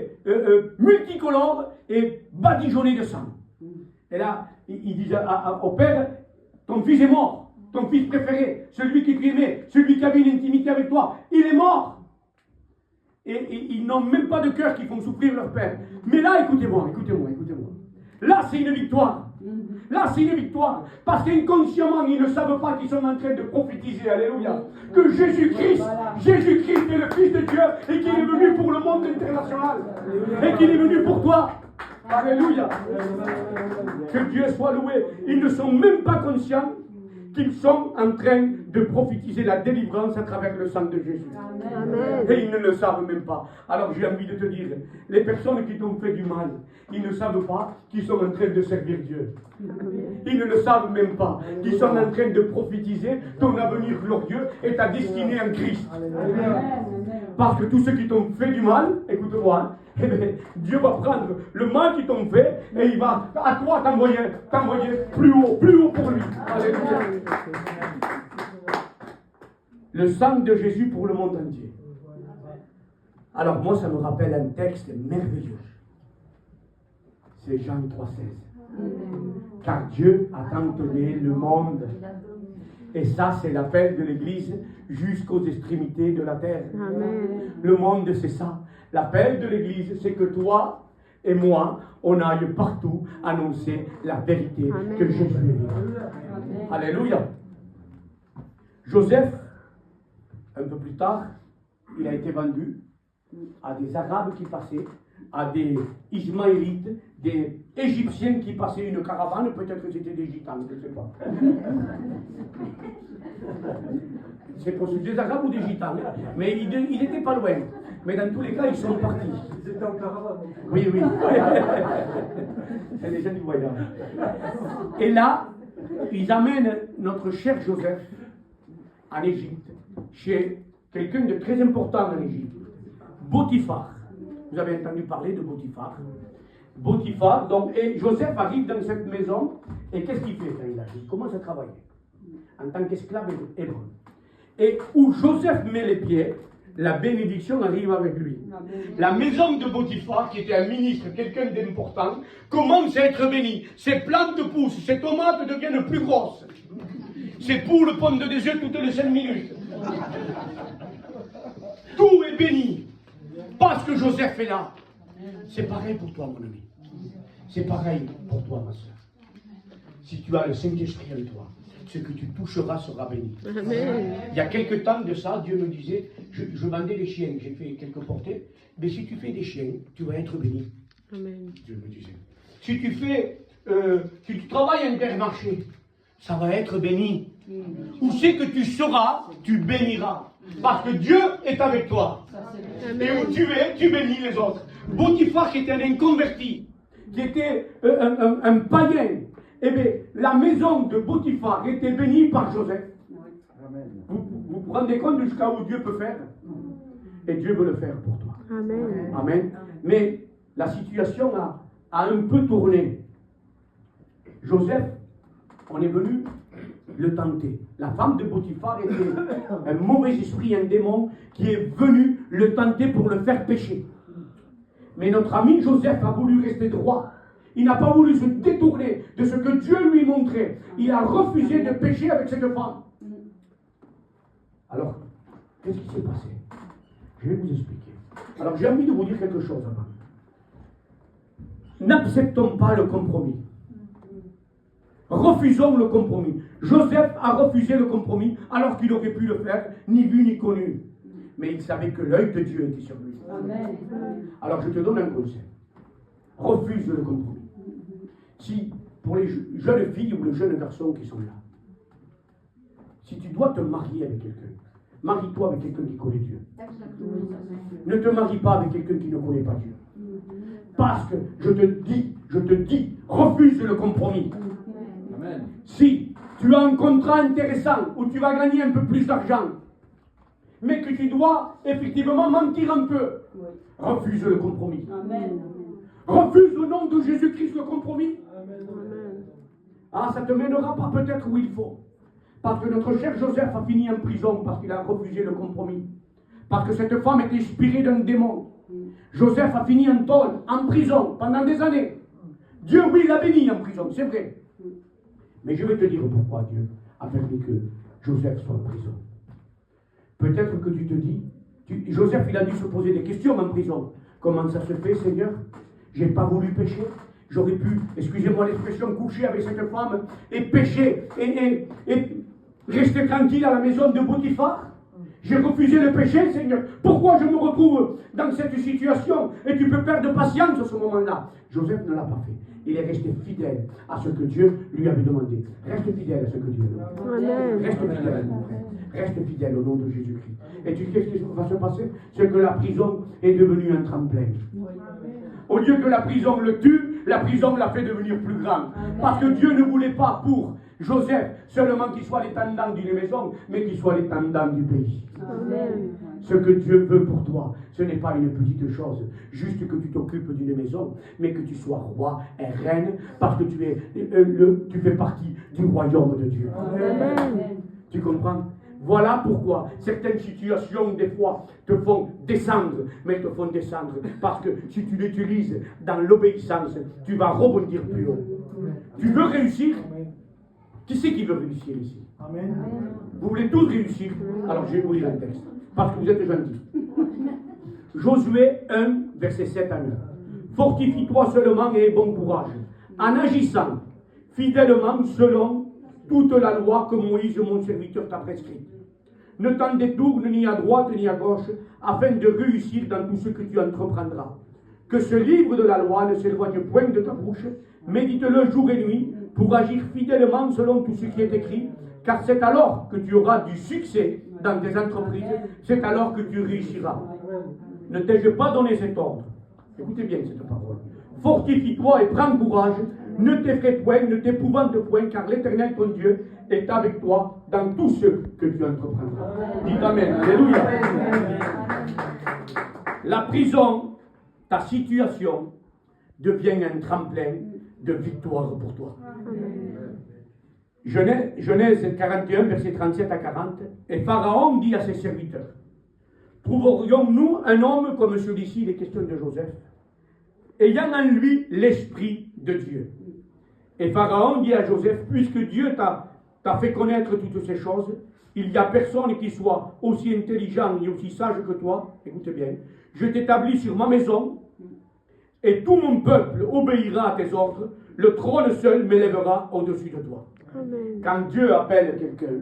multicolore est badigeonnée de sang. Et là, ils disent au père, ton fils est mort, ton fils préféré, celui qui t'aimait, celui qui avait une intimité avec toi, il est mort. Et ils n'ont même pas de cœur qui font souffrir leur père. Mais là, écoutez-moi. Là, c'est une victoire. Là, c'est une victoire. Parce qu'inconsciemment, ils ne savent pas qu'ils sont en train de prophétiser. Alléluia. Que Jésus-Christ est le Fils de Dieu et qu'il est venu pour le monde international. Et qu'il est venu pour toi. Alléluia. Que Dieu soit loué. Ils ne sont même pas conscients qu'ils sont en train de prophétiser la délivrance à travers le sang de Jésus. Amen. Et ils ne le savent même pas. Alors j'ai envie de te dire, les personnes qui t'ont fait du mal, ils ne savent pas qu'ils sont en train de servir Dieu. Ils ne le savent même pas. Ils sont en train de prophétiser ton avenir glorieux et ta destinée en Christ. Parce que tous ceux qui t'ont fait du mal, écoute-moi, eh bien, Dieu va prendre le mal qu'ils t'ont fait et il va à toi t'envoyer plus haut pour lui. Alléluia. Le sang de Jésus pour le monde entier. Alors moi, ça me rappelle un texte merveilleux. C'est Jean 3,16. Car Dieu a tant aimé le monde. Et ça, c'est l'appel de l'Église jusqu'aux extrémités de la terre. Amen. Le monde, c'est ça. L'appel de l'Église, c'est que toi et moi, on aille partout annoncer la vérité. Amen. Que Jésus est vivant. Alléluia. Joseph, un peu plus tard, il a été vendu à des Arabes qui passaient, à des Ismaélites, des Égyptiens qui passaient une caravane, peut-être que c'était des Gitans, je ne sais pas. C'est possible, des Arabes ou des Gitans, mais il n'était pas loin. Mais dans tous les cas, ils sont partis. Ils étaient en caravane. Oui. C'est les gens du voyage. Et là, ils amènent notre cher Joseph en Égypte, chez quelqu'un de très important en Égypte, Potiphar. Vous avez entendu parler de Potiphar. Potiphar, donc, et Joseph arrive dans cette maison, et qu'est-ce qu'il fait quand il arrive? Il commence à travailler en tant qu'esclave hébreu. Et où Joseph met les pieds, la bénédiction arrive avec lui. La maison de Potiphar, qui était un ministre, quelqu'un d'important, commence à être bénie. Ses plantes poussent, ses tomates deviennent plus grosses. Ses poules pondent des œufs toutes les 5 minutes. Tout est béni. Parce que Joseph est là. C'est pareil pour toi, mon ami. C'est pareil pour toi, ma soeur. Si tu as le Saint-Esprit en toi, ce que tu toucheras sera béni. Amen. Il y a quelques temps de ça, Dieu me disait, je vendais des chiens, j'ai fait quelques portées, mais si tu fais des chiens, tu vas être béni. Amen. Dieu me disait. Si tu fais, si tu travailles à Intermarché, ça va être béni. Où c'est que tu seras, tu béniras. Parce que Dieu est avec toi. Et où tu es, tu bénis les autres. Potiphar, qui était un inconverti, qui était un païen, eh bien, la maison de Potiphar était bénie par Joseph. Vous vous rendez compte jusqu'à où Dieu peut faire? Et Dieu veut le faire pour toi. Amen. Amen. Mais la situation a un peu tourné. Joseph, on est venu le tenter. La femme de Potiphar était un mauvais esprit, un démon qui est venu le tenter pour le faire pécher. Mais notre ami Joseph a voulu rester droit. Il n'a pas voulu se détourner de ce que Dieu lui montrait. Il a refusé de pécher avec cette femme. Alors, qu'est-ce qui s'est passé? Je vais vous expliquer. Alors, j'ai envie de vous dire quelque chose avant. N'acceptons pas le compromis. Refusons le compromis. Joseph a refusé le compromis alors qu'il aurait pu le faire, ni vu ni connu. Mais il savait que l'œil de Dieu était sur lui. Amen. Alors je te donne un conseil. Refuse le compromis. Si, pour les jeunes filles ou les jeunes garçons qui sont là, si tu dois te marier avec quelqu'un, marie-toi avec quelqu'un qui connaît Dieu. Ne te marie pas avec quelqu'un qui ne connaît pas Dieu. Parce que je te dis, refuse le compromis. Amen. Si tu as un contrat intéressant où tu vas gagner un peu plus d'argent, mais que tu dois effectivement mentir un peu, refuse le compromis. Amen. Refuse au nom de Jésus-Christ le compromis. Amen. Ah, ça te mènera pas peut-être où il faut. Parce que notre cher Joseph a fini en prison parce qu'il a refusé le compromis. Parce que cette femme est inspirée d'un démon. Joseph a fini en tôle, en prison, pendant des années. Dieu, oui, l'a béni en prison, c'est vrai. Mais je vais te dire pourquoi Dieu a permis que Joseph soit en prison. Peut-être que tu te dis, Joseph, il a dû se poser des questions en prison. Comment ça se fait, Seigneur? J'ai pas voulu pécher. J'aurais pu, excusez-moi l'expression, coucher avec cette femme et pécher et rester tranquille à la maison de Potiphar. J'ai refusé le péché, Seigneur. Pourquoi je me retrouve dans cette situation? Et tu peux perdre patience à ce moment-là. Joseph ne l'a pas fait. Il est resté fidèle à ce que Dieu lui avait demandé. Reste fidèle à ce que Dieu a demandé. Amen. Reste fidèle, mon frère. Reste fidèle au nom de Jésus-Christ. Et tu sais ce qui va se passer? C'est que la prison est devenue un tremplin. Au lieu que la prison le tue, la prison l'a fait devenir plus grande. Parce que Dieu ne voulait pas pour Joseph seulement qu'il soit l'intendant d'une maison, mais qu'il soit l'intendant du pays. Amen. Ce que Dieu veut pour toi, ce n'est pas une petite chose, juste que tu t'occupes d'une maison, mais que tu sois roi et reine, parce que tu fais partie du royaume de Dieu. Amen. Tu comprends? Voilà pourquoi certaines situations, des fois, te font descendre, mais elles te font descendre, parce que si tu l'utilises dans l'obéissance, tu vas rebondir plus haut. Tu veux réussir? Qui c'est qui veut réussir ici? Amen. Vous voulez tous réussir? Alors je vais vous lire un texte, parce que vous êtes gentils. Josué 1, verset 7 à 9. Fortifie-toi seulement et aie bon courage, en agissant fidèlement selon toute la loi que Moïse, mon serviteur, t'a prescrite. Ne t'en détourne ni à droite ni à gauche, afin de réussir dans tout ce que tu entreprendras. Que ce livre de la loi ne s'éloigne point de ta bouche, médite-le jour et nuit, pour agir fidèlement selon tout ce qui est écrit, car c'est alors que tu auras du succès dans tes entreprises, c'est alors que tu réussiras. Ne t'ai-je pas donné cet ordre? Écoutez bien cette parole. Fortifie-toi et prends courage, ne t'effraie point, ne t'épouvante point, car l'Éternel ton Dieu est avec toi dans tout ce que tu entreprendras. Dites Amen. Alléluia. La prison, ta situation, devient un tremplin de victoire pour toi. Genèse 41, verset 37 à 40. Et Pharaon dit à ses serviteurs, trouverions-nous un homme comme celui-ci, il est question de Joseph, ayant en lui l'esprit de Dieu? Et Pharaon dit à Joseph, puisque Dieu t'a fait connaître toutes ces choses, il n'y a personne qui soit aussi intelligent et aussi sage que toi. Écoute bien, je t'établis sur ma maison, et tout mon peuple obéira à tes ordres, le trône seul m'élèvera au-dessus de toi. Amen. Quand Dieu appelle quelqu'un,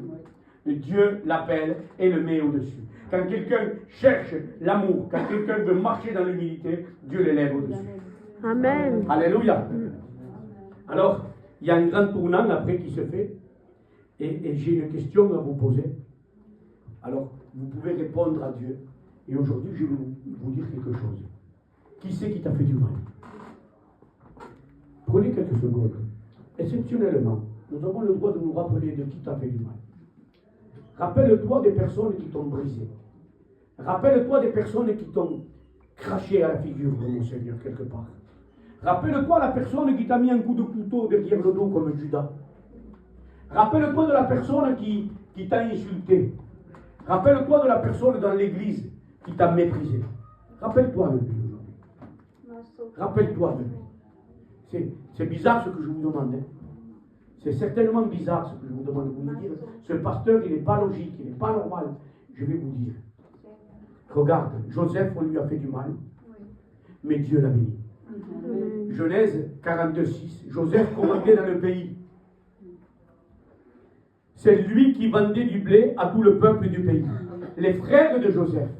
Dieu l'appelle et le met au-dessus. Quand quelqu'un cherche l'amour, quand quelqu'un veut marcher dans l'humilité, Dieu l'élève au-dessus. Amen. Alléluia. Alors, il y a un grand tournant après qui se fait. Et j'ai une question à vous poser. Alors, vous pouvez répondre à Dieu. Et aujourd'hui, je vais vous dire quelque chose. Qui c'est qui t'a fait du mal? Prenez quelques secondes. Exceptionnellement, nous avons le droit de nous rappeler de qui t'a fait du mal. Rappelle-toi des personnes qui t'ont brisé. Rappelle-toi des personnes qui t'ont craché à la figure de mon Seigneur quelque part. Rappelle-toi la personne qui t'a mis un coup de couteau derrière le dos comme Judas. Rappelle-toi de la personne qui t'a insulté. Rappelle-toi de la personne dans l'église qui t'a méprisé. Rappelle-toi de lui aujourd'hui. Rappelle-toi de lui. C'est bizarre ce que je vous demande. Hein. C'est certainement bizarre ce que je vous demande. Vous me dire, ce pasteur, il n'est pas logique, il n'est pas normal. Je vais vous dire. Regarde, Joseph, on lui a fait du mal, mais Dieu l'a béni. Genèse 42:6. Joseph commandait dans le pays. C'est lui qui vendait du blé à tout le peuple du pays. Les frères de Joseph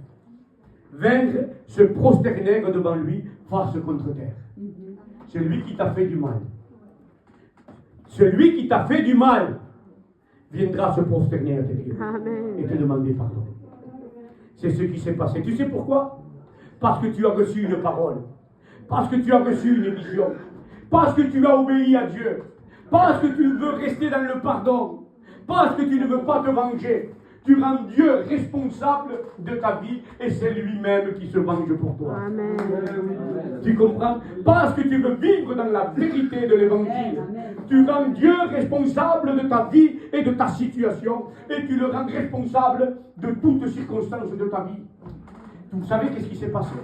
vinrent se prosternèrent devant lui, face contre terre. C'est lui qui t'a fait du mal. Celui qui t'a fait du mal viendra se prosterner à tes pieds et te demander pardon. C'est ce qui s'est passé. Tu sais pourquoi? Parce que tu as reçu une parole. Parce que tu as reçu une vision. Parce que tu as obéi à Dieu. Parce que tu veux rester dans le pardon. Parce que tu ne veux pas te venger. Tu rends Dieu responsable de ta vie et c'est lui-même qui se venge pour toi. Amen. Tu comprends? Parce que tu veux vivre dans la vérité de l'évangile. Tu rends Dieu responsable de ta vie et de ta situation et tu le rends responsable de toutes circonstances de ta vie. Vous savez qu'est-ce qui s'est passé?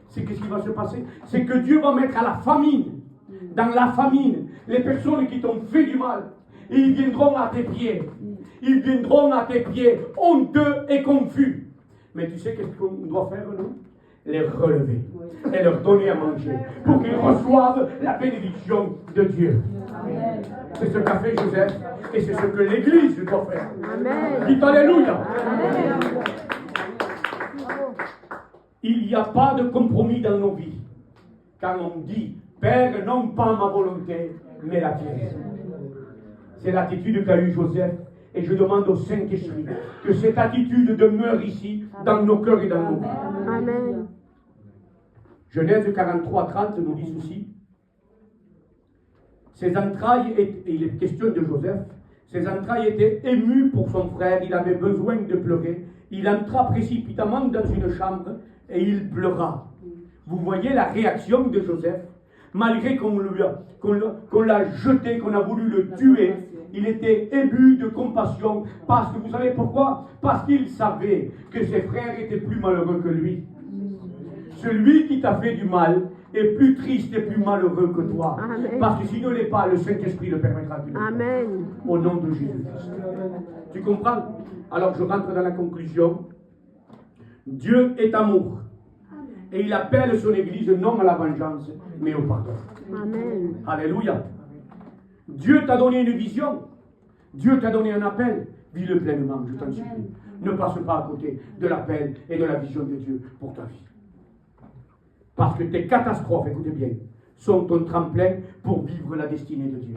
C'est qu'est-ce qui va se passer? C'est que Dieu va mettre à la famine, dans la famine, les personnes qui t'ont fait du mal. Et ils viendront à tes pieds. Ils viendront à tes pieds, honteux et confus. Mais tu sais qu'est-ce qu'on doit faire, nous? Les relever et leur donner à manger pour qu'ils reçoivent la bénédiction de Dieu. Amen. C'est ce qu'a fait Joseph et c'est ce que l'Église doit faire. Amen. Dites Alléluia. Amen. Il n'y a pas de compromis dans nos vies quand on dit Père, non pas ma volonté, mais la tienne. C'est l'attitude qu'a eu Joseph. Et je demande au Saint-Esprit que cette attitude demeure ici, dans nos cœurs et dans nos vies. Amen. Genèse 43:30 nous dit ceci. Ses entrailles, et il est question de Joseph, ses entrailles étaient émues pour son frère, il avait besoin de pleurer. Il entra précipitamment dans une chambre et il pleura. Vous voyez la réaction de Joseph, malgré qu'on l'a jeté, qu'on a voulu le tuer. Il était ému de compassion, parce que vous savez pourquoi? Parce qu'il savait que ses frères étaient plus malheureux que lui. Celui qui t'a fait du mal est plus triste et plus malheureux que toi. Amen. Parce que s'il ne l'est pas, le Saint-Esprit le permettra de le faire. Amen. Au nom de Jésus-Christ. Tu comprends? Alors je rentre dans la conclusion. Dieu est amour. Et il appelle son Église non à la vengeance, mais au pardon. Amen. Alléluia. Dieu t'a donné une vision. Dieu t'a donné un appel. Vis-le pleinement, je t'en supplie. Ne passe pas à côté de l'appel et de la vision de Dieu pour ta vie. Parce que tes catastrophes, écoutez bien, sont ton tremplin pour vivre la destinée de Dieu.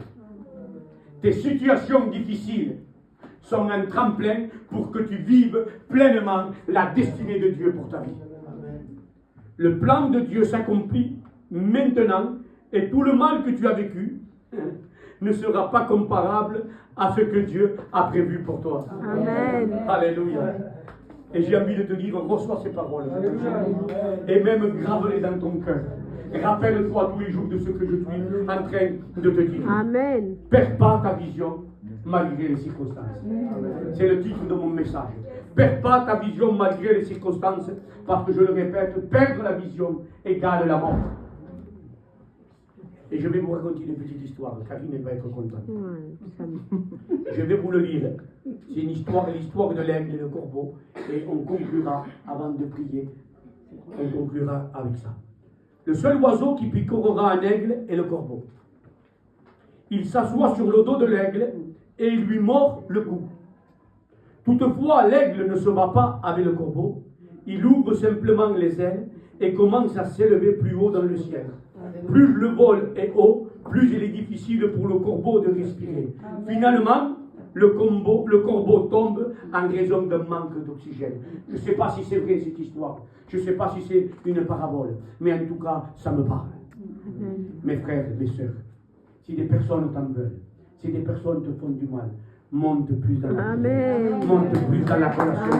Tes situations difficiles sont un tremplin pour que tu vives pleinement la destinée de Dieu pour ta vie. Le plan de Dieu s'accomplit maintenant et tout le mal que tu as vécu ne sera pas comparable à ce que Dieu a prévu pour toi. Amen. Alléluia. Et j'ai envie de te dire, reçois ces paroles. Et même grave-les dans ton cœur. Rappelle-toi tous les jours de ce que je suis en train de te dire. Amen. Perds pas ta vision malgré les circonstances. C'est le titre de mon message. Perds pas ta vision malgré les circonstances, parce que je le répète, perdre la vision égale la mort. Et je vais vous raconter une petite histoire. Karine va être contente. Je vais vous le lire. C'est l'histoire de l'aigle et le corbeau. Et on conclura, avant de prier, on conclura avec ça. Le seul oiseau qui picorera un aigle est le corbeau. Il s'assoit sur le dos de l'aigle et il lui mord le cou. Toutefois, l'aigle ne se bat pas avec le corbeau, il ouvre simplement les ailes et commence à s'élever plus haut dans le ciel. Plus le vol est haut, plus il est difficile pour le corbeau de respirer. Finalement, le corbeau tombe en raison d'un manque d'oxygène. Je ne sais pas si c'est vrai cette histoire, je ne sais pas si c'est une parabole, mais en tout cas, ça me parle. Mes frères, mes sœurs, si des personnes t'en veulent, si des personnes te font du mal, monte plus dans la prière, monte plus dans la relation,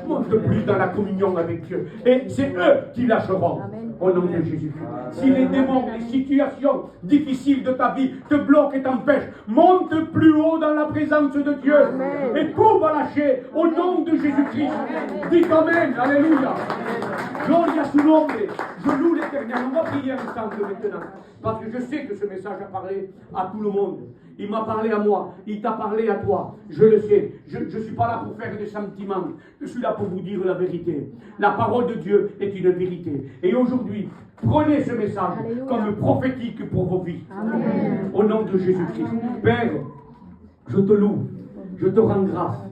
monte plus dans la communion avec Dieu. Et c'est eux qui lâcheront. Au nom de Jésus-Christ. Si les démons, les situations difficiles de ta vie te bloquent et t'empêchent, monte plus haut dans la présence de Dieu. Et tout va lâcher au nom de Jésus-Christ. Dites Amen. Alléluia. Gloria a su nombre. Je loue l'Éternel. On va prier ensemble maintenant. Parce que je sais que ce message a parlé à tout le monde. Il m'a parlé à moi, il t'a parlé à toi, je le sais. Je ne suis pas là pour faire des sentiments, je suis là pour vous dire la vérité. La parole de Dieu est une vérité. Et aujourd'hui, prenez ce message comme prophétique pour vos vies. Amen. Au nom de Jésus-Christ. Père, je te loue, je te rends grâce,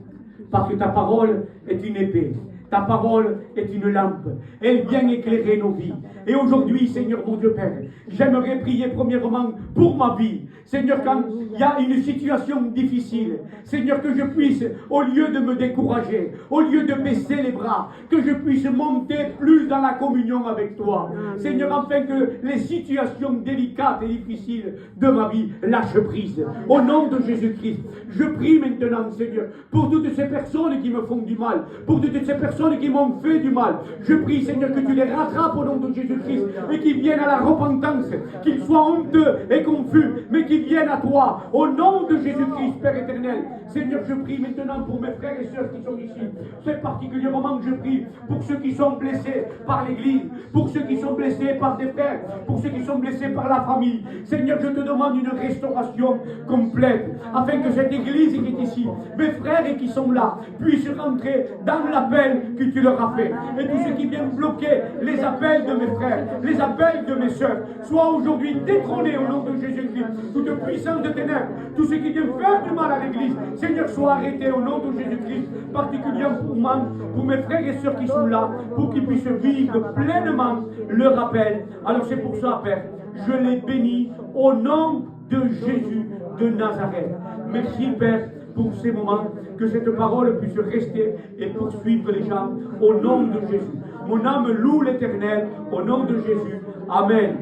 parce que ta parole est une épée. Ta parole est une lampe. Elle vient éclairer nos vies. Et aujourd'hui, Seigneur mon Dieu Père, j'aimerais prier premièrement pour ma vie. Seigneur, quand il y a une situation difficile, Seigneur, que je puisse, au lieu de me décourager, au lieu de baisser les bras, que je puisse monter plus dans la communion avec toi. Amen. Seigneur, afin que les situations délicates et difficiles de ma vie lâchent prise. Au nom de Jésus-Christ, je prie maintenant, Seigneur, pour toutes ces personnes qui me font du mal, pour toutes ces personnes qui m'ont fait du mal. Je prie, Seigneur, que tu les rattrapes au nom de Jésus-Christ et qu'ils viennent à la repentance, qu'ils soient honteux et confus, mais qu'ils viennent à toi, au nom de Jésus-Christ, Père éternel. Seigneur, je prie maintenant pour mes frères et sœurs qui sont ici. C'est particulièrement que je prie pour ceux qui sont blessés par l'Église, pour ceux qui sont blessés par des frères, pour ceux qui sont blessés par la famille. Seigneur, je te demande une restauration complète, afin que cette Église qui est ici, mes frères et qui sont là, puissent rentrer dans l'appel que tu leur as fait. Et tous ceux qui viennent bloquer les appels de mes frères, les appels de mes sœurs, soient aujourd'hui détrônés au nom de Jésus-Christ. Toute puissance de ténèbres, tous ceux qui viennent faire du mal à l'Église, Seigneur, soient arrêtés au nom de Jésus-Christ, particulièrement pour moi, pour mes frères et sœurs qui sont là, pour qu'ils puissent vivre pleinement leur appel. Alors c'est pour ça, Père, je les bénis au nom de Jésus de Nazareth. Merci, Père, pour ces moments, que cette parole puisse rester et poursuivre les gens au nom de Jésus. Mon âme loue l'Éternel au nom de Jésus. Amen.